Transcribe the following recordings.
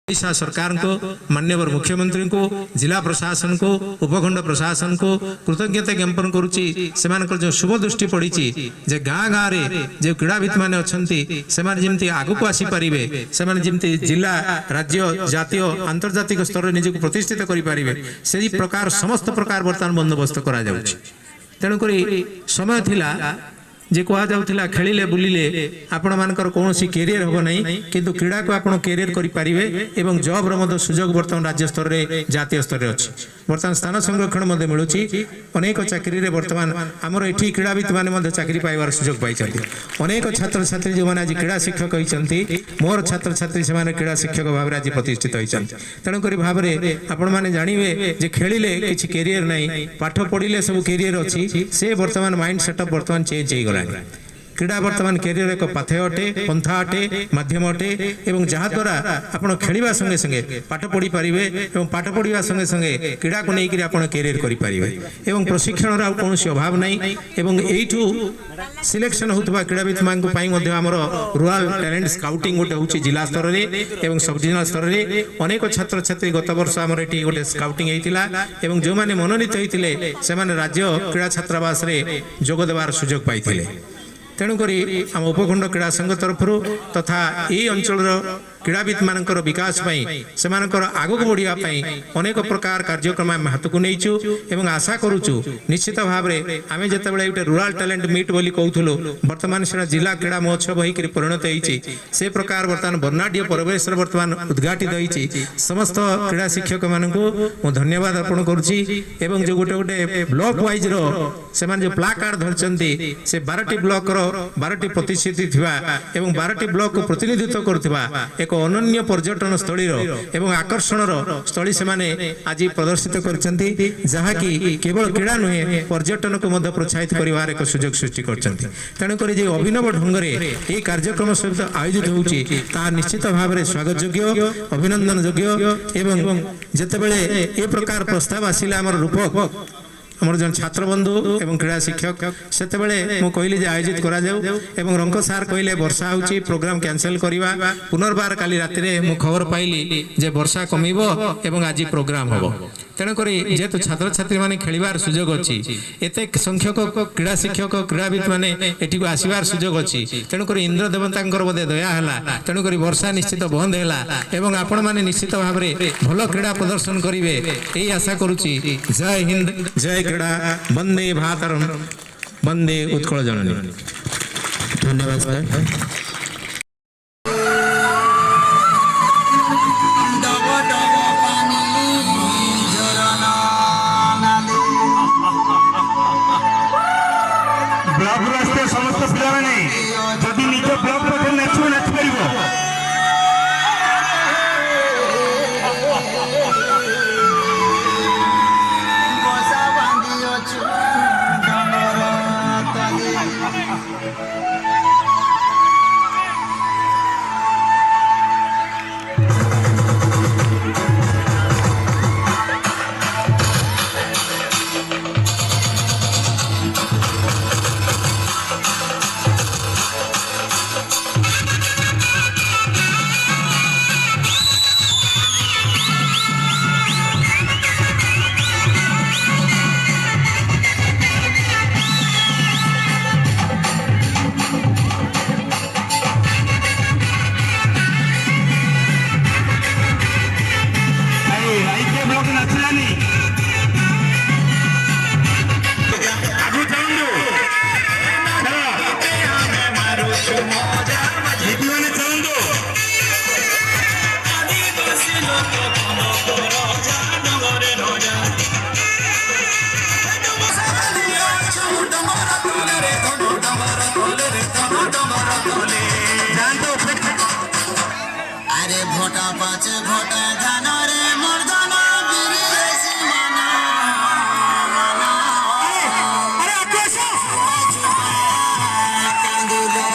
ओडिशा सरकार को माननीय मुख्यमंत्री को जिला प्रशासन को उपखंड प्रशासन को कृतज्ञता ज्ञापन करुच्ची से जो शुभ दृष्टि पड़ी जे गाँ गाँव में जो क्रीड़ाविद मैंने अच्छा जमी आगक आसीपारे से जिला राज्य जातीय आंतर्जातिक स्तर में निजी प्रतिष्ठित करें से प्रकार समस्त प्रकार बर्तमान बंदोबस्त करा तेणुक समय थिला जे कह जाउथिला खेलिले बुलिले आपण मानकर कोनोसी कैरियर होबो नै किंतु क्रीडा को आपण कैरियर करि पारिबे एवं जॉब रो मध्य सुजोग वर्तमान राज्य स्तर रे जातीय स्तर रे अछि वर्तमान स्थान संरक्षण मध्य मिलुछि अनेक चाकरी रे वर्तमान हमर एठी क्रीडाविद माने मध्य चाकरी पाइबार सुजोग पाइ छथि अनेक छात्र छात्री जो माने आज क्रीडा शिक्षक होइछन्ति मोर छात्र छात्री से माने क्रीडा शिक्षक भाव रे आज प्रतिष्ठित होइछन्ति तेणु करी भाव रे आपण माने जानिबे जे खेलिले किछि कैरियर नै पाठ पढिले सब कैरियर अछि से वर्तमान माइंड सेटअप वर्तमान चेंज हे क्रीड़ा वर्तमान कैरियर एक पाथेय अटे पंथा अटे माध्यम अटे एवं जहाँ द्वारा आपण खेलिबा संगे संगे पाठ पढ़ी पारिबे एवं पाठ पढ़िबा संगे संगे क्रीड़ा को लेकर आपण कैरियर करि पारिबे एवं प्रशिक्षण रा कोनोसी अभाव नाही एवं एठू सिलेक्शन होतबा क्रीड़ाविद मान को पाई मध्ये हमर रूरल टैलेंट स्काउटिंग गोटे होची जिला स्तर रे एवं सब जिला स्तर रे अनेक छात्र छात्री गत वर्ष हमर एठी गोटे स्काउटिंग हेतिला एवं जो माने मनोनीत हेतिले से माने राज्य क्रीड़ा छात्रावास रे जोग देबार सुजोग पाइथिले तेणुक आम उपखंड क्रीड़ा संघ तरफ तथा ये अंचल क्रीड़ाविद मानकर विकास से आगक बढ़ापी अनेक प्रकार कार्यक्रम आम हाथ को नहींचु एवं आशा करुचु निश्चित भाव में आम जिते गोटे रूरल टैलेंट मीट बोली कहूँ बर्तमान से जिला क्रीड़ा महोत्सव होकर परिणत होती से प्रकार बर्तमान बर्नाढ़ परिवेश बर्तमान उद्घाटित होती समस्त क्रीड़ा शिक्षक मान धन्यवाद अर्पण करुच्ची जो गोटे गोटे ब्लॉक वाइज जो प्ला कार्ड धरती से 12टी ब्लॉक 12टी प्रतिष्ठित एवं 12टी ब्लॉक को प्रतिनिधित्व करुवा एक अनन्य पर्यटन स्थली एवं आकर्षण स्थली से माने आज प्रदर्शित करछंती जहाँकि केवल क्रीड़ा नुहे पर्यटन को मध्य प्रोत्साहित करिवार एक सुजोग सृष्टि करछंती तेणुक अभिनव ढंग से कार्यक्रम सहित आयोजित होउची ता निश्चित भाव में स्वागत योग्य अभिनंदन योग्य एवं जेतेबेले ए प्रकार प्रस्ताव आसिला हमर रूपक आमर जन छात्र बंधु एवं क्रीड़ा शिक्षक से कहली आयोजित करा जाऊ एवं रंक सार कहले वर्षा होची प्रोग्राम कैंसिल करिवा पुनर्बार काली राति रे मु खबर पाइली जे वर्षा कमिबो एवं आज प्रोग्राम होबो तेणुक जेहेतु छात्र छात्री माने खेलिबार सुजोग अछि एते संख्यक क्रीड़ा शिक्षक क्रीड़ाविद माने एठी को आसीबार सुजोग अछि तेणुक इंद्र देवतांकर बोधे दया हला तेणुक वर्षा निश्चित बंद हैला एवं आपण माने निश्चित भाव में भल क्रीड़ा प्रदर्शन करिवे एई आशा करूची जय हिंद जय क्रीड़ा वंदे भारतम वंदे उत्कल जननी धन्यवाद सर समस्त पिला निज ब्लॉक पाखे नाचु नाच पार अरे भोटा पाँच भोटा जाना रे मर्दाना बिरेसी माना माना अरे आकाशा कांदुले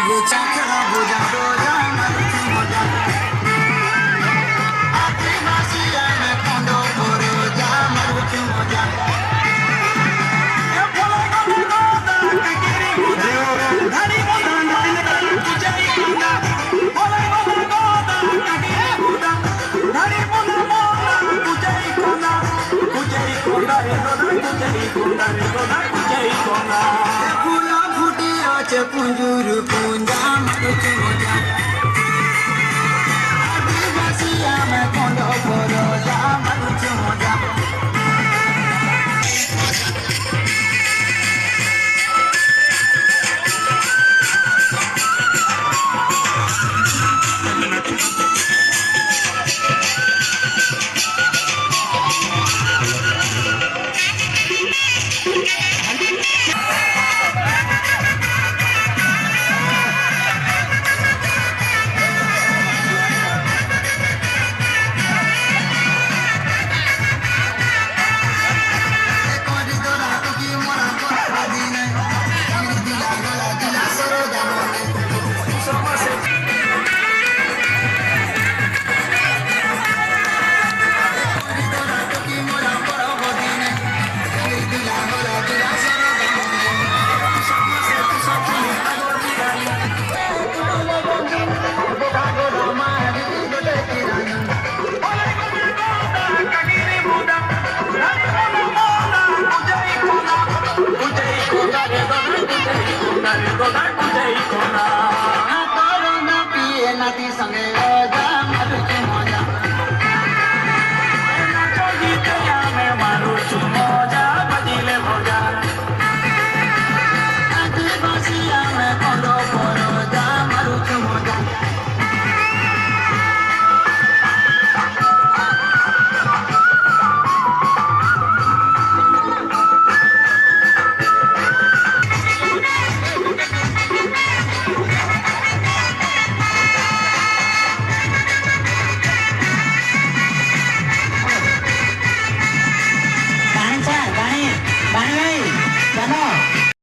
गुचा खड़ा बुझा दो जाना मजा आते मासिया में कंडो बोरो जा मरुति मजा धारी बंधन धारी तुझे पुंजूर पूंजा मारुति मजा